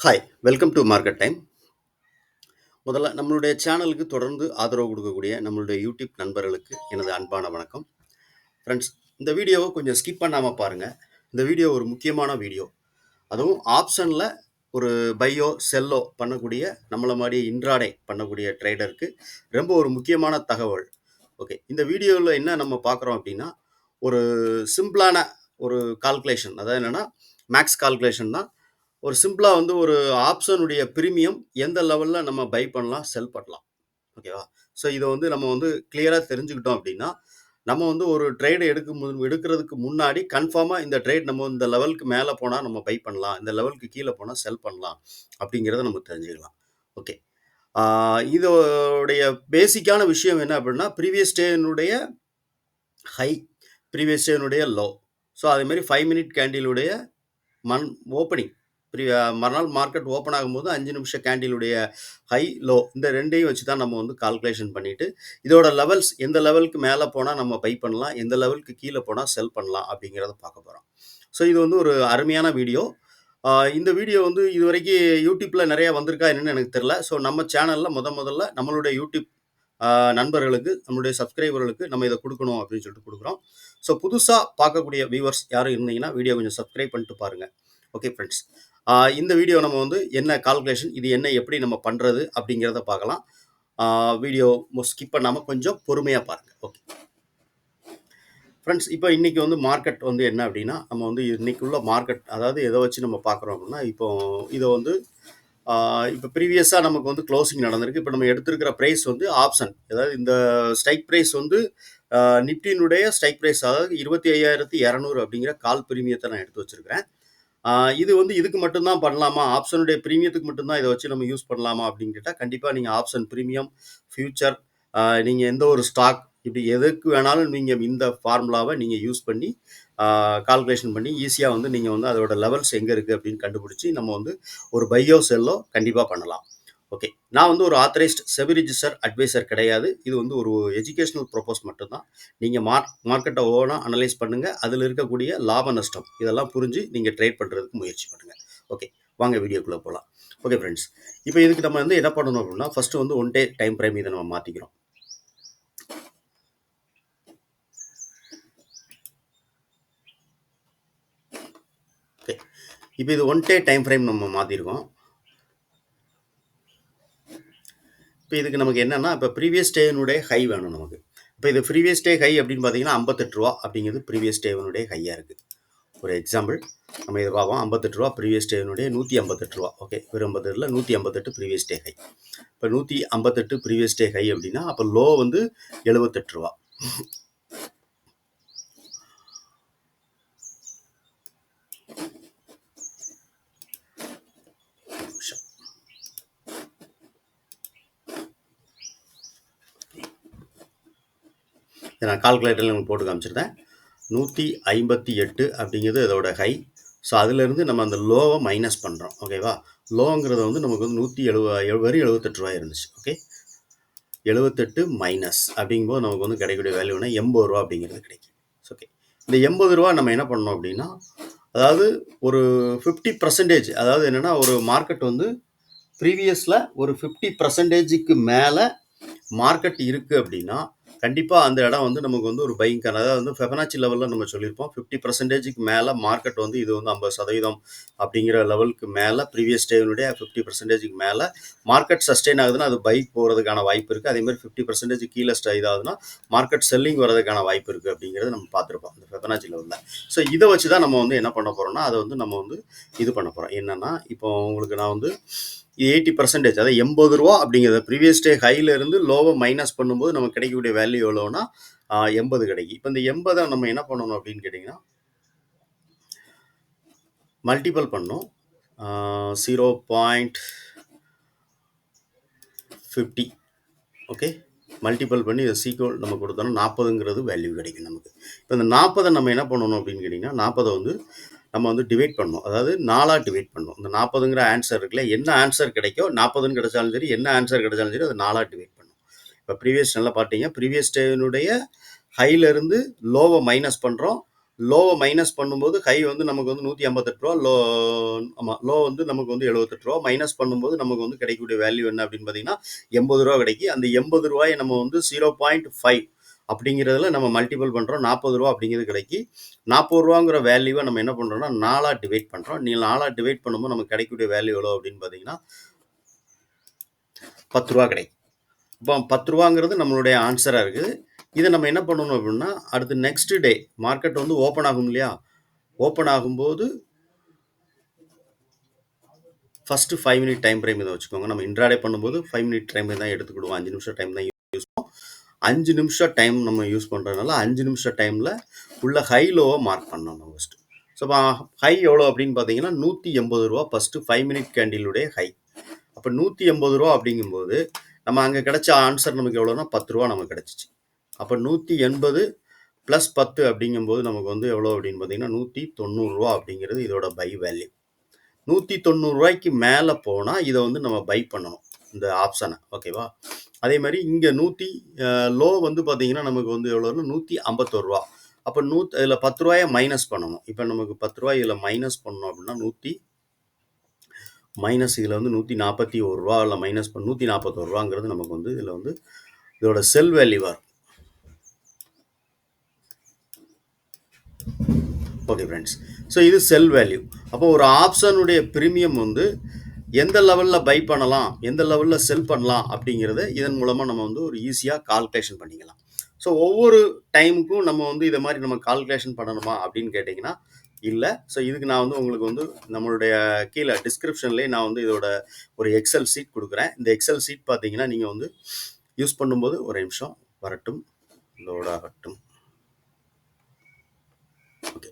Hi! Welcome to market time. முதல்ல நம்மளுடைய சேனலுக்கு தொடர்ந்து ஆதரவு குடுக்கக்கூடிய நம்மளுடைய யூடியூப் நண்பர்களுக்கு எனது அன்பான வணக்கம். ஃபிரெண்ட்ஸ், இந்த வீடியோவ கொஞ்சம் ஸ்கிப் பண்ணாம பாருங்க. இந்த வீடியோ ஒரு முக்கியமான வீடியோ. அதுவும் ஆப்ஷன்ல ஒரு பையோ, செல்லோ பண்ணக்கூடிய நம்மள மாரி இன்ட்ராடே பண்ணக்கூடிய ட்ரேடருக்கு ரொம்ப ஒரு முக்கியமான தகவல். ஓகே. இந்த வீடியோல என்ன நம்ம பார்க்குறோம் அப்டின்னா, ஒரு சிம்பிளான ஒரு கால்குலேஷன். அதாவது என்னன்னா, மேக்ஸ் கால்குலேஷன் தான். ஒரு சிம்பிளா வந்து ஒரு ஆப்ஷனுடைய பிரீமியம் எந்த லெவல்ல நம்ம பை பண்ணலாம், செல் பண்ணலாம். ஓகேவா? ஸோ இத வந்து நம்ம வந்து கிளியரா தெரிஞ்சுக்கிட்டோம் அப்டின்னா, நம்ம வந்து ஒரு ட்ரேட் எடுக்கிறதுக்கு முன்னாடி கன்ஃபார்மா இந்த ட்ரேட் நம்ம இந்த லெவலுக்கு மேல போனா நம்ம பை பண்ணலாம். இந்த லெவலுக்கு கீழ போனா செல் பண்ணலாம். அப்டிங்கிறத நம்ம தெரிஞ்சுக்கலாம். ஓகே. ஆ இதோடைய பேசிக்கான விஷயம் என்ன அப்டின்னா, ப்ரீவியஸ் டேனுடைய ஹை, ப்ரீவியஸ் டேனுடைய லோ. ஸோ அதே மாரி 5 மினிட் கேண்டிலுடைய மன் ஓப்பனிங் மறுநாள் மார்க்கெட் ஓப்பன் ஆகும்போது 5 நிமிஷம் கேண்டிலுடைய ஹை, லோ இந்த 2யும் வச்சு தான் நம்ம வந்து கால்குலேஷன் பண்ணிட்டு, இதோட லெவல்ஸ் எந்த லெவலுக்கு மேல போனா நம்ம பை பண்ணலாம், எந்த லெவலுக்கு கீழ போனா செல் பண்ணலாம் அப்படிங்கிறத பார்க்க போறோம். ஸோ இது வந்து ஒரு அருமையான வீடியோ. இந்த வீடியோ வந்து இதுவரைக்கும் YouTubeல நெறைய வந்திருக்கா என்னன்னு எனக்கு தெரியல. ஸோ நம்ம சேனல்ல முதல்ல நம்மளுடைய YouTube அ நண்பர்களுக்கு, நம்மளுடைய சப்ஸ்கிரைபர்களுக்கு நம்ம இத குடுக்கணும் அப்படின்னு சொல்லிட்டு குடுக்குறோம். ஸோ புதுசா பார்க்கக்கூடிய வியூவர்ஸ் யாரும் இருந்தீங்கன்னா, வீடியோ கொஞ்சம் சப்ஸ்கிரைப் பண்ணிட்டு பாருங்க. Okay friends. இந்த வீடியோ நம்ம வந்து என்ன கால்குலேஷன், இது என்ன எப்படி நம்ம பண்றது அப்படிங்கிறத பார்க்கலாம். ஆ வீடியோ ஸ்கிப் பண்ணாம கொஞ்சம் பொறுமையா பாருங்க. ஓகே. ஃபிரெண்ட்ஸ், இப்போ இன்னைக்கு வந்து மார்க்கெட் வந்து என்ன அப்படின்னா, நம்ம வந்து இன்னைக்குள்ள மார்க்கெட் அதாவது எத வச்சு நம்ம பார்க்குறோம் அப்படின்னா, இப்போ இத வந்து ஆ இப்போ ப்ரீவியஸா நமக்கு வந்து குளோசிங் நடந்திருக்கு. இப்போ நம்ம எடுத்திருக்கிற பிரைஸ் வந்து ஆப்ஷன். அதாவது இந்த ஸ்ட்ரைக் பிரைஸ் வந்து அ நிஃப்டியினுடைய ஸ்ட்ரைக் பிரைஸ் அதாவது 25,200 அப்படிங்கிற கால் பிரீமியத்த நான் எடுத்து வச்சிருக்கிறேன். ஆ இது வந்து இதுக்கு மட்டும் தான் பண்ணலாமா? ஆப்ஷனுடைய பிரீமியத்துக்கு மட்டும் தான் இத வச்சு நம்ம யூஸ் பண்ணலாமா? அப்படின்னு கேட்டா, கண்டிப்பா நீங்க ஆப்ஷன் பிரீமியம், ஃபியூச்சர் நீங்க எந்த ஒரு ஸ்டாக் இப்படி எதுக்கு வேணாலும் நீங்க இந்த ஃபார்முலாவ நீங்க யூஸ் பண்ணி கால்குலேஷன் பண்ணி ஈஸியா வந்து நீங்க வந்து அதோட லெவல்ஸ் எங்க இருக்கு அப்படின்னு கண்டுபிடிச்சு நம்ம வந்து ஒரு பையோ, செல்லோ கண்டிப்பா பண்ணலாம். ஓகே. நான் வந்து ஒரு ஆத்தரைஸ்ட் செபி ரிஜிஸ்டர் அட்வைசர் கிடையாது. இது வந்து ஒரு எஜுகேஷனல் பர்ப்போஸ் மட்டும் தான். நீங்க மார்க்கெட்ட ஓனா அனலைஸ் பண்ணுங்க. அதுல இருக்கக்கூடிய லாப நஷ்டம் இதெல்லாம் புரிஞ்சு நீங்க ட்ரேட் பண்றதுக்கு முயற்சி பண்ணுங்க. ஓகே. வாங்க வீடியோக்குள்ள போலாம். Okay friends. இப்போ இதுக்கு நம்ம வந்து என்ன பண்ணணும் அப்படின்னா, ஃபர்ஸ்ட் வந்து ஒன் டே டைம் ஃப்ரேம் இத நம்ம மாத்திக்கிறோம். ஓகே. இப்போ இது ஒன் டே டைம் ஃப்ரேம் நம்ம மாத்திருக்கோம். இப்போ இதுக்கு நமக்கு என்னன்னா, இப்போ ப்ரீவியஸ் டேனுடைய ஹை வேணும் நமக்கு. இப்போ இது ப்ரீவியஸ் டே ஹை அப்படின்னு பார்த்தீங்கன்னா, ரூ. 58 அப்படிங்கிறது ப்ரீவியஸ் டேவினுடைய ஹையா இருக்கு. ஒரு எக்ஸாம்பிள் நம்ம இத பார்ப்போம். ரூ. 58 ப்ரீவியஸ் டேவினுடைய ரூ. 158 ஓகே. வெறும் 58ல 158 ப்ரீவியஸ் டே ஹை. இப்போ 158 ப்ரீவியஸ் டே ஹை அப்படின்னா, அப்போ லோ வந்து ரூ. 78. நிமிஷம். இதை நான் கால்குலேட்டர்ல உங்களுக்கு போட்டு காமிச்சிருந்தேன். 158 அப்படிங்கிறது இதோட ஹை. ஸோ அதிலிருந்து நம்ம அந்த லோவை மைனஸ் பண்ணுறோம். ஓகேவா? லோங்கிறது வந்து நமக்கு வந்து 178 இருந்துச்சு. ஓகே. 78 மைனஸ் அப்படிங்கும்போது நமக்கு வந்து கிடைக்கக்கூடிய வேல்யூனா ரூ. 80 அப்படிங்கிறது கிடைக்கும். ஓகே. இந்த ரூ. 80 நம்ம என்ன பண்ணணும் அப்படின்னா, அதாவது ஒரு 50% அதாவது என்னன்னா, ஒரு மார்க்கெட் வந்து ப்ரீவியஸ்ல ஒரு 50%க்கு மேல மார்க்கெட் இருக்கு அப்படின்னா, கண்டிப்பா அந்த இடம் வந்து நமக்கு வந்து ஒரு பையிங்க்கான அதாவது வந்து ஃபிபனாச்சி லெவல்ல நம்ம சொல்லியிருப்போம். 50%க்கு மேல மார்க்கெட் வந்து இது வந்து 50% அப்படிங்கிற லெவலுக்கு மேல ப்ரீவியஸ் டேவினுடைய 50%க்கு மேல மார்க்கெட் சஸ்டெயின் ஆகுதுன்னா, அது பை போறதுக்கான வாய்ப்பு இருக்கு. அதே மாதிரி 50% கீழ இதாகுதுன்னா, மார்க்கெட் செல்லிங் வரதுக்கான வாய்ப்பு இருக்கு அப்படிங்கிறத நம்ம பார்த்திருப்போம். அந்த ஃபிபனாச்சி லெவல்ல. ஸோ இத வச்சு தான் நம்ம வந்து என்ன பண்ண போறோம்னா, அத வந்து நம்ம வந்து இது பண்ண போறோம். என்னன்னா, இப்போ உங்களுக்கு நான் வந்து 80% அதாவது ரூ. 80 அப்படிங்கிறத ப்ரீவியஸ் டே ஹைல இருந்து லோவ மைனஸ் பண்ணும்போது நமக்கு கிடைக்கக்கூடிய வேல்யூ எவ்வளோனா 80 கிடைக்கும். இப்போ இந்த 80 நம்ம என்ன பண்ணணும் அப்படின்னு கேட்டிங்கன்னா, மல்டிபிள் பண்ணணும். 0.50 ஓகே. மல்டிபிள் பண்ணி இதை சீக்வல் நம்ம கொடுத்தோம்னா 40ங்கிறது வேல்யூ கிடைக்கும் நமக்கு. இப்போ இந்த 40 நம்ம என்ன பண்ணணும் அப்படின்னு கேட்டிங்கன்னா, 40 வந்து நம்ம வந்து டிவைட் பண்ணணும். அதாவது 4ஆ டிவைட் பண்ணணும். இந்த 40ங்கிற ஆன்சர் இருக்குல்ல, என்ன ஆன்சர் கிடைக்கோ 40ன்னு கிடைச்சாலும் சரி, என்ன ஆன்சர் கிடைச்சாலும் சரி, அதை 4ஆ டிவைட் பண்ணணும். இப்போ ப்ரீவியஸ் நல்லா பார்த்தீங்க. ப்ரீவியஸ் டேனுடைய ஹைல இருந்து லோவை மைனஸ் பண்ணுறோம். லோவை மைனஸ் பண்ணும்போது ஹை வந்து நமக்கு வந்து ரூ. 158 லோ. ஆமாம், லோ வந்து நமக்கு வந்து ரூ. 78 மைனஸ் பண்ணும்போது நமக்கு வந்து கிடைக்கக்கூடிய வேல்யூ என்ன அப்படின்னு பார்த்தீங்கன்னா ரூ. 80 கிடைக்கும். அந்த ரூ. 80 நம்ம வந்து 0.5 அப்படிங்கிறதுல நம்ம மல்டிபிள் பண்ணுறோம். ரூ. 40 அப்படிங்கிறது கிடைக்கி. ரூ. 40ங்கிற வேல்யூவை நம்ம என்ன பண்ணுறோம்னா 4ஆக டிவைட் பண்ணுறோம். நீங்கள் 4ஆக டிவைட் பண்ணும்போது நமக்கு கிடைக்கக்கூடிய வேல்யூ எவ்வளோ அப்படின்னு பார்த்தீங்கன்னா ரூ. 10 கிடைக்கும். இப்போ ரூ. 10ங்கிறது நம்மளுடைய ஆன்சராக இருக்குது. இதை நம்ம என்ன பண்ணணும் அப்படின்னா அடுத்து நெக்ஸ்ட் டே மார்க்கெட் வந்து ஓப்பன் ஆகும் இல்லையா? ஓப்பன் ஆகும்போது ஃபஸ்ட்டு 5 மினிட் டைம் ஃப்ரேம் இதை வச்சுக்கோங்க. நம்ம இன்ட்ராடே பண்ணும்போது 5 மினிட் டைம் தான் எடுத்துக்கிடுவோம். 5 நிமிஷம் டைம் தான் யூஸ் பண்ணுவோம். 5 நிமிஷம் டைம் நம்ம யூஸ் பண்ணுறதுனால 5 நிமிஷம் டைமில் உள்ள ஹை லோவை மார்க் பண்ணணும் ஃபஸ்ட்டு. ஸோ ஹை எவ்வளோ அப்படின்னு பார்த்தீங்கன்னா ரூ. 180 ஃபஸ்ட்டு 5 மினிட் கேண்டிலுடைய ஹை. அப்போ ரூ. 180 அப்படிங்கும்போது நம்ம அங்கே கிடைச்ச ஆன்சர் நமக்கு எவ்வளோனா ரூ. 10 நமக்கு கிடச்சிச்சு. அப்போ 180 ப்ளஸ் 10 அப்படிங்கும்போது நமக்கு வந்து எவ்வளோ அப்படின்னு பார்த்தீங்கன்னா ரூ. 190 அப்படிங்கிறது இதோட பை வேல்யூ. ரூ. 190 மேலே போனால் இதை வந்து நம்ம பை பண்ணணும் இந்த ஆப்ஷனை. ஓகேவா? அதே மாதிரி இங்கே லோ வந்து பார்த்தீங்கன்னா நமக்கு வந்து எவ்வளோன்னா ரூ. 151. அப்போ இதில் ரூ. 10 மைனஸ் பண்ணணும். இப்போ நமக்கு ரூ. 10 இதில் மைனஸ் பண்ணணும் அப்படின்னா மைனஸ் இதில் வந்து ரூ. 141 இல்லை மைனஸ் ரூ. 141 நமக்கு வந்து இதில் வந்து இதோட செல் வேல்யூவாக இருக்கும். ஓகே ஃப்ரெண்ட்ஸ், ஸோ இது செல் வேல்யூ. அப்போ ஒரு ஆப்ஷனுடைய ப்ரீமியம் வந்து எந்த லெவலில் பை பண்ணலாம், எந்த லெவலில் செல் பண்ணலாம் அப்படிங்கிறத இதன் மூலமாக நம்ம வந்து ஒரு ஈஸியாக கால்குலேஷன் பண்ணிக்கலாம். ஸோ ஒவ்வொரு டைமுக்கும் நம்ம வந்து இதை மாதிரி நம்ம கால்குலேஷன் பண்ணணுமா அப்படின்னு கேட்டிங்கன்னா இல்லை. ஸோ இதுக்கு நான் வந்து உங்களுக்கு வந்து நம்மளுடைய கீழே டிஸ்கிரிப்ஷன்லேயே நான் வந்து இதோட ஒரு எக்ஸல் சீட் கொடுக்குறேன். இந்த எக்ஸல் சீட் பார்த்தீங்கன்னா நீங்கள் வந்து யூஸ் பண்ணும்போது ஒரு நிமிஷம் வரட்டும், லோடாகட்டும். ஓகே,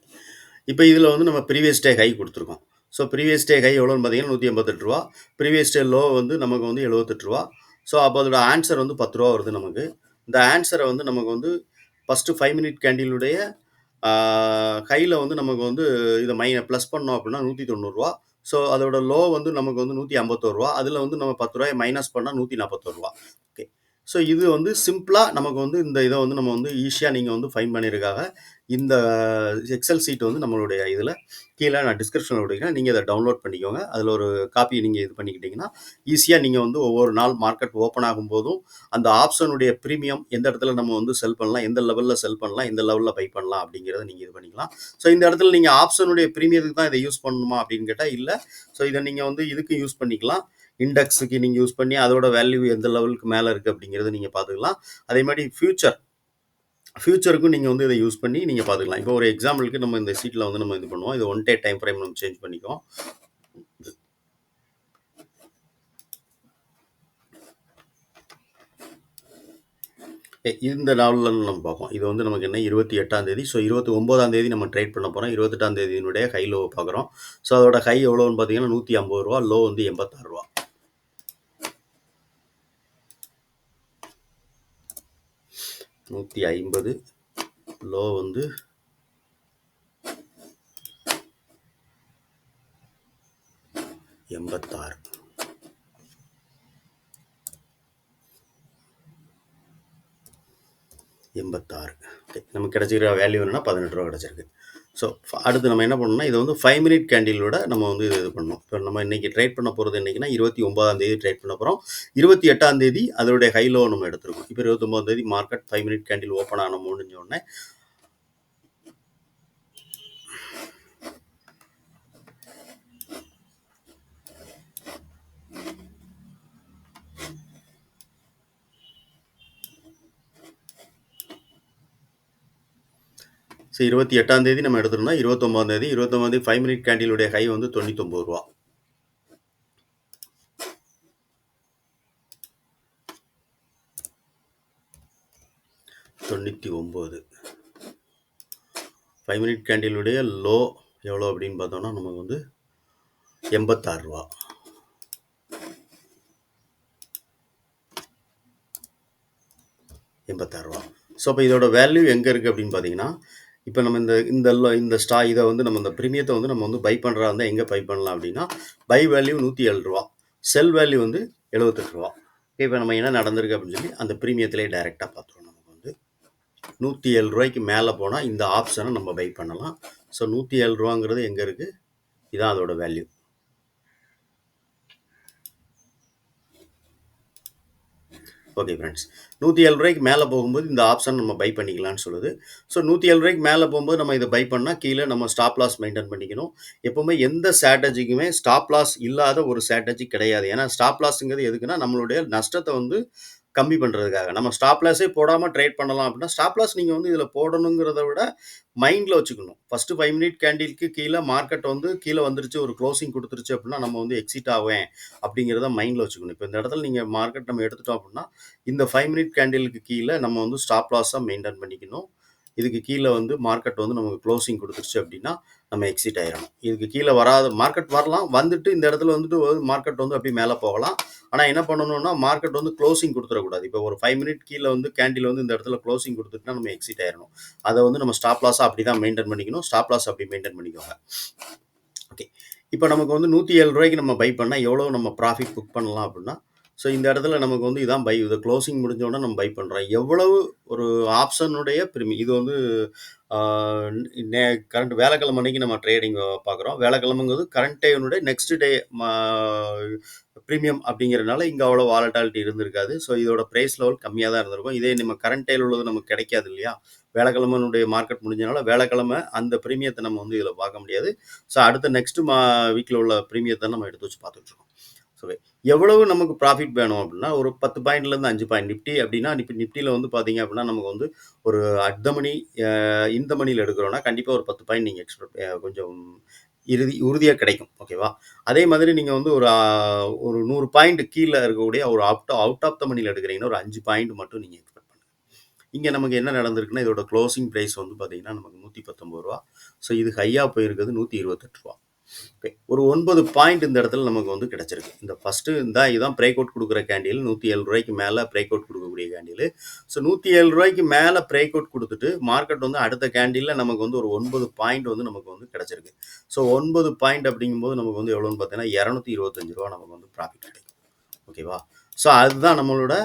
இப்போ இதில் வந்து நம்ம ப்ரீவியஸ் டே ஹை கொடுத்துருக்கோம். ஸோ ப்ரீவியஸ் டே ஹை எவ்வளோன்னு பார்த்தீங்கன்னா ரூ. 188. ப்ரீவியஸ் டே லோ வந்து நமக்கு வந்து ரூ. 78. ஸோ அப்போ அதோட ஆன்சர் வந்து ரூ. 10 வருது நமக்கு. இந்த ஆன்சரை வந்து நமக்கு வந்து ஃபஸ்ட்டு 5 மினிட் கேண்டிலுடைய ஹையில் வந்து நமக்கு வந்து இதை ப்ளஸ் பண்ணோம் அப்படின்னா ரூ. 190. ஸோ அதோட லோ வந்து நமக்கு வந்து ரூ. 151. அதில் வந்து நம்ம ரூ. 10 மைனஸ் பண்ணால் ரூ. 141. ஓகே, ஸோ இது வந்து சிம்பிளாக நமக்கு வந்து இந்த இதை வந்து நம்ம வந்து ஈஸியாக நீங்கள் வந்து ஃபைன் பண்ணியிருக்காங்க. இந்த எக்ஸல் சீட் வந்து நம்மளுடைய இதில் கீழே நான் டிஸ்கிரிப்ஷனில் விடுறேன். நீங்கள் இதை டவுன்லோட் பண்ணிக்கோங்க. அதில் ஒரு காப்பி நீங்கள் இது பண்ணிக்கிட்டிங்கன்னா ஈஸியாக நீங்கள் வந்து ஒவ்வொரு நாள் மார்க்கெட் ஓப்பன் ஆகும்போதும் அந்த ஆப்ஷனுடைய ப்ரீமியம் எந்த இடத்துல நம்ம வந்து செல் பண்ணலாம், எந்த லெவலில் செல் பண்ணலாம், எந்த லெவலில் பை பண்ணலாம் அப்படிங்கிறத நீங்கள் இது பண்ணிக்கலாம். ஸோ இந்த இடத்துல நீங்கள் ஆப்ஷனுடைய ப்ரீமியத்துக்கு தான் இதை யூஸ் பண்ணணுமா அப்படின்னு கேட்டால் இல்லை. ஸோ இதை நீங்கள் வந்து இதுக்கு யூஸ் பண்ணிக்கலாம். இண்டெக்ஸுக்கு நீங்கள் யூஸ் பண்ணி அதோட வேல்யூ எந்த லெவலுக்கு மேலே இருக்குது அப்படிங்கிறத நீங்கள் பார்த்துக்கலாம். அதே மாதிரி ஃபியூச்சருக்கும் நீங்கள் வந்து இதை யூஸ் பண்ணி நீங்கள் பார்த்துக்கலாம். இப்போ ஒரு எக்ஸாம்பிளுக்கு நம்ம இந்த சீட்டில் வந்து நம்ம இது பண்ணுவோம். இது 1 டே டைம் ஃப்ரேம் நம்ம சேஞ்ச் பண்ணிக்குவோம். இந்த நாளில் நம்ம பார்ப்போம். இது வந்து நமக்கு என்ன 28ஆம் தேதி. ஸோ 29ஆம் தேதி நம்ம ட்ரேட் பண்ண போகிறோம். 28ஆம் தேதியினுடைய ஹை லோ பார்க்குறோம். ஸோ அதோட ஹை எவ்வளோன்னு பார்த்தீங்கன்னா ரூ. 150. லோ வந்து ரூ. 86. 150. லோ வந்து 86. ஓகே, நமக்கு கிடைச்சிக்கிற வேல்யூ என்னன்னா ரூ. 18 கிடச்சிருக்கு. ஸோ அடுத்து நம்ம என்ன பண்ணணும்னா இதை வந்து 5 மினிட் கேண்டிலோட நம்ம வந்து இது பண்ணணும். இப்போ நம்ம இன்றைக்கி ட்ரேட் பண்ண போகிறது என்றைக்குன்னா 29ஆம் தேதி ட்ரேட் பண்ண போகிறோம். 28ஆம் தேதி அதோடைய ஹை லோ நம்ம எடுத்துருக்கோம். இப்போ 29ஆம் தேதி மார்க்கெட் 5 மினிட் கேண்டில் ஓப்பன் ஆன முடிஞ்ச உடனே ஸோ 28ஆம் தேதி நம்ம எடுத்துருந்தோம். 29ஆம் தேதி 5 மினிட் கேண்டிலுடைய ஹை வந்து ரூ. 99. 99. 5 மினிட் கேண்டிலுடைய லோ எவ்வளோ அப்படின்னு பார்த்தோம்னா நமக்கு வந்து ரூ. 86. ஸோ இப்போ இதோட வேல்யூ எங்கே இருக்குது அப்படின்னு பார்த்தீங்கன்னா இப்போ நம்ம இந்த இதை வந்து நம்ம இந்த ப்ரீமியத்தை வந்து நம்ம வந்து பை பண்ணுறா இருந்தால் எங்கே பை பண்ணலாம் அப்படின்னா பை வேல்யூ ரூ. 107. செல் வேல்யூ வந்து ரூ. 78. இப்போ நம்ம என்ன நடந்திருக்கு அப்படின்னு சொல்லி அந்த ப்ரீமியத்திலே டைரெக்டாக பார்த்துருவோம். நமக்கு வந்து ரூ. 107க்கு மேலே போனால் இந்த ஆப்ஷனை நம்ம பை பண்ணலாம். ஸோ ரூ. 107ங்கிறது எங்கே இருக்குது? இதான் அதோட வேல்யூ. ஓகே ஃப்ரெண்ட்ஸ், ரூ. 107க்கு மேலே போகும்போது இந்த ஆப்ஷன் நம்ம பை பண்ணிக்கலாம்னு சொல்லுது. ஸோ ரூ. 107க்கு மேலே போகும்போது நம்ம இதை பை பண்ணால் கீழே நம்ம ஸ்டாப் லாஸ் மெயின்டைன் பண்ணிக்கணும். எப்போவுமே எந்த ஸ்ட்ராட்டஜிக்குமே ஸ்டாப் லாஸ் இல்லாத ஒரு ஸ்ட்ராட்டஜி கிடையாது. ஏன்னா ஸ்டாப் லாஸ்ங்கிறது எதுக்குன்னா நம்மளுடைய நஷ்டத்தை வந்து கம்மி பண்ணுறதுக்காக. நம்ம ஸ்டாப் லாஸே போடாமல் ட்ரேட் பண்ணலாம் அப்படின்னா, ஸ்டாப் லாஸ் நீங்கள் வந்து இதில் போடணுங்கிறத விட மைண்டில் வச்சுக்கணும். ஃபஸ்ட்டு 5 மினிட் கேண்டிலுக்கு கீழே மார்க்கெட் வந்து கீழே வந்துருச்சு, ஒரு க்ளோசிங் கொடுத்துருச்சு அப்படின்னா நம்ம வந்து எக்ஸிட் ஆவேன் அப்படிங்கிறத மைண்டில் வச்சுக்கணும். இப்போ இந்த இடத்துல நீங்கள் மார்க்கெட் நம்ம எடுத்துட்டோம் அப்படின்னா இந்த 5 மினிட் கேண்டிலுக்கு கீழே நம்ம வந்து ஸ்டாப் லாஸாக மெயின்டைன் பண்ணிக்கணும். இதுக்கு கீழே வந்து மார்க்கெட் வந்து நமக்கு க்ளோசிங் கொடுத்துருச்சு அப்படின்னா நம்ம எக்ஸிட் ஆயிடணும். இதுக்கு கீழே வராத மார்க்கெட் வரலாம், வந்துட்டு இந்த இடத்துல வந்துட்டு மார்க்கெட் வந்து அப்படி மேலே போகலாம். ஆனால் என்ன பண்ணணும்னா மார்க்கெட் வந்து க்ளோசிங் கொடுத்துடக்கூடாது. இப்போ ஒரு 5 மினிட் கீழே வந்து கேண்டில் வந்து இந்த இடத்துல க்ளோசிங் கொடுத்துட்டுனா நம்ம எக்ஸிட் ஆயிடணும். அதை வந்து நம்ம ஸ்டாப் லாஸாக அப்படி தான் மெயின்டைன் பண்ணிக்கணும். ஸ்டாப் லாஸ் அப்படி மெயின்டைன் பண்ணிக்கோங்க. ஓகே, இப்போ நமக்கு வந்து ரூ. 107க்கு நம்ம பை பண்ணால் எவ்வளோ நம்ம ப்ராஃபிட் புக் பண்ணலாம் அப்படின்னா, ஸோ இந்த இடத்துல நமக்கு வந்து இதான் பை, இது க்ளோசிங் முடிஞ்சோடனே நம்ம பை பண்ணுறோம். எவ்வளவு ஒரு ஆப்ஷனுடைய ப்ரீமியம் இது வந்து கரண்ட் வேலைக்கிழமை அன்னைக்கு நம்ம ட்ரேடிங் பார்க்குறோம். வேலைக்கிழமைங்கிறது கரண்ட் டேனுடைய நெக்ஸ்ட் டே ப்ரீமியம் அப்படிங்கிறதுனால இங்கே அவ்வளோ வாலட்டாலிட்டி இருந்திருக்காது. ஸோ இதோட ப்ரைஸ் லெவல் கம்மியாக தான் இருந்திருக்கும். இதே நம்ம கரண்ட் டேல உள்ளது நமக்கு கிடைக்காது இல்லையா? வேலைக்கிழமைனுடைய மார்க்கெட் முடிஞ்சனால வேலைக்கிழமை அந்த ப்ரீமியத்தை நம்ம வந்து இதில் பார்க்க முடியாது. ஸோ அடுத்த நெக்ஸ்ட் வீக்கில் உள்ள ப்ரீமியத்தை நம்ம எடுத்து வச்சு பார்த்துட்டு இருக்கோம். ஸோ எவ்வளவு நமக்கு ப்ராஃபிட் வேணும் அப்படின்னா ஒரு 10 பாயிண்ட்லேருந்து 5 பாயிண்ட் நிஃப்டி அப்படின்னா நிஃப்டியில் வந்து பார்த்தீங்க அப்படின்னா நமக்கு வந்து ஒரு அட் மணி இந்த மணியில் எடுக்கிறோன்னா கண்டிப்பாக ஒரு 10 பாயிண்ட் நீங்கள் எக்ஸ்பெக்ட் கொஞ்சம் உறுதியாக கிடைக்கும். ஓகேவா? அதே மாதிரி நீங்கள் வந்து ஒரு 100 பாயிண்ட் கீழே இருக்கக்கூடிய ஒரு அவுட் ஆஃப் த மணியில் எடுக்கிறீங்கன்னா ஒரு 5 பாயிண்ட் மட்டும் நீங்கள் எக்ஸ்பெக்ட் பண்ணுங்கள். இங்கே நமக்கு என்ன நடந்திருக்குன்னா இதோட க்ளோசிங் ப்ரைஸ் வந்து பார்த்தீங்கன்னா நமக்கு ரூ. 119. ஸோ இது ஹையாக போயிருக்கிறது ரூ. 128. ஓகே, ஒரு 9 பாயிண்ட் இந்த இடத்துல நமக்கு வந்து கிடைச்சிருக்கு. இந்த ஃபஸ்ட்டு இதான் பிரேக் அவுட் கொடுக்குற கேண்டில் ரூ. 107க்கு மேலே பிரேக் அவுட் கொடுக்கக்கூடிய கேண்டில். ஸோ ரூ. 107க்கு மேலே பிரேக் அவுட் கொடுத்துட்டு மார்க்கெட் வந்து அடுத்த கேண்டிலில் நமக்கு வந்து ஒரு 9 பாயிண்ட் வந்து நமக்கு வந்து கிடைச்சிருக்கு. ஸோ 9 பாயிண்ட் அப்படிங்கும்போது நமக்கு வந்து எவ்வளோன்னு பார்த்தீங்கன்னா ரூ. 225 நமக்கு வந்து ப்ராஃபிட் கிடைக்கும். ஓகேவா? ஸோ அதுதான் நம்மளோட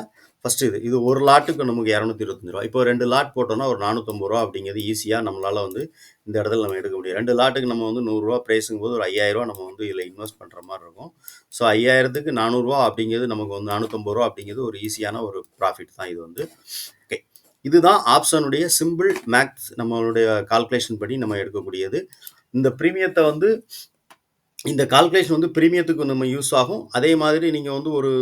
ஃபஸ்ட்டு இது ஒரு லாட்டுக்கு நமக்கு ரூ. 225. இப்போ 2 லாட் போட்டோம்னா ஒரு ரூ. 450 அப்படிங்கிறது ஈஸியாக நம்மளால் வந்து இந்த இடத்துல நம்ம எடுக்க முடியும். 2 லாட்டுக்கு நம்ம வந்து ரூ. 100 ப்ரைஸுங்கும் போது ஒரு ரூ. 5000 நம்ம வந்து இதில் இன்வெஸ்ட் பண்ணுற மாதிரி இருக்கும். ஸோ 5000க்கு ரூ. 400 அப்படிங்கிறது நமக்கு வந்து ரூ. 450 அப்படிங்கிறது ஒரு ஈஸியான ஒரு ப்ராஃபிட் தான் இது வந்து. ஓகே, இதுதான் ஆப்ஷனுடைய சிம்பிள் மேக்ஸ் நம்மளுடைய கால்குலேஷன் படி நம்ம எடுக்கக்கூடியது. இந்த ப்ரீமியத்தை வந்து இந்த கால்குலேஷன் வந்து ப்ரீமியத்துக்கு நம்ம யூஸ் ஆகும். அதே மாதிரி நீங்கள் வந்து ஒரு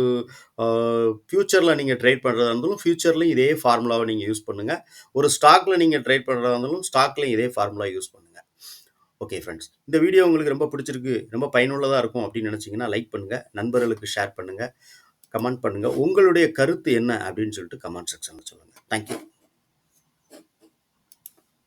ஃப்யூச்சரில் நீங்கள் ட்ரேட் பண்ணுறதா இருந்தாலும் ஃப்யூச்சர்லையும் இதே ஃபார்முலாவை நீங்கள் யூஸ் பண்ணுங்கள். ஒரு ஸ்டாக்கில் நீங்கள் ட்ரேட் பண்ணுறதா இருந்தாலும் ஸ்டாக்லையும் இதே ஃபார்முலா யூஸ் பண்ணுங்கள். ஓகே ஃப்ரெண்ட்ஸ், இந்த வீடியோ உங்களுக்கு ரொம்ப பிடிச்சிருக்கு, ரொம்ப பயனுள்ளதாக இருக்கும் அப்படின்னு நினச்சிங்கன்னா லைக் பண்ணுங்கள், நண்பர்களுக்கு ஷேர் பண்ணுங்கள், கமெண்ட் பண்ணுங்கள். உங்களுடைய கருத்து என்ன அப்படின்னு சொல்லிட்டு கமெண்ட் செக்ஷனில் சொல்லுங்கள். தேங்க்யூ.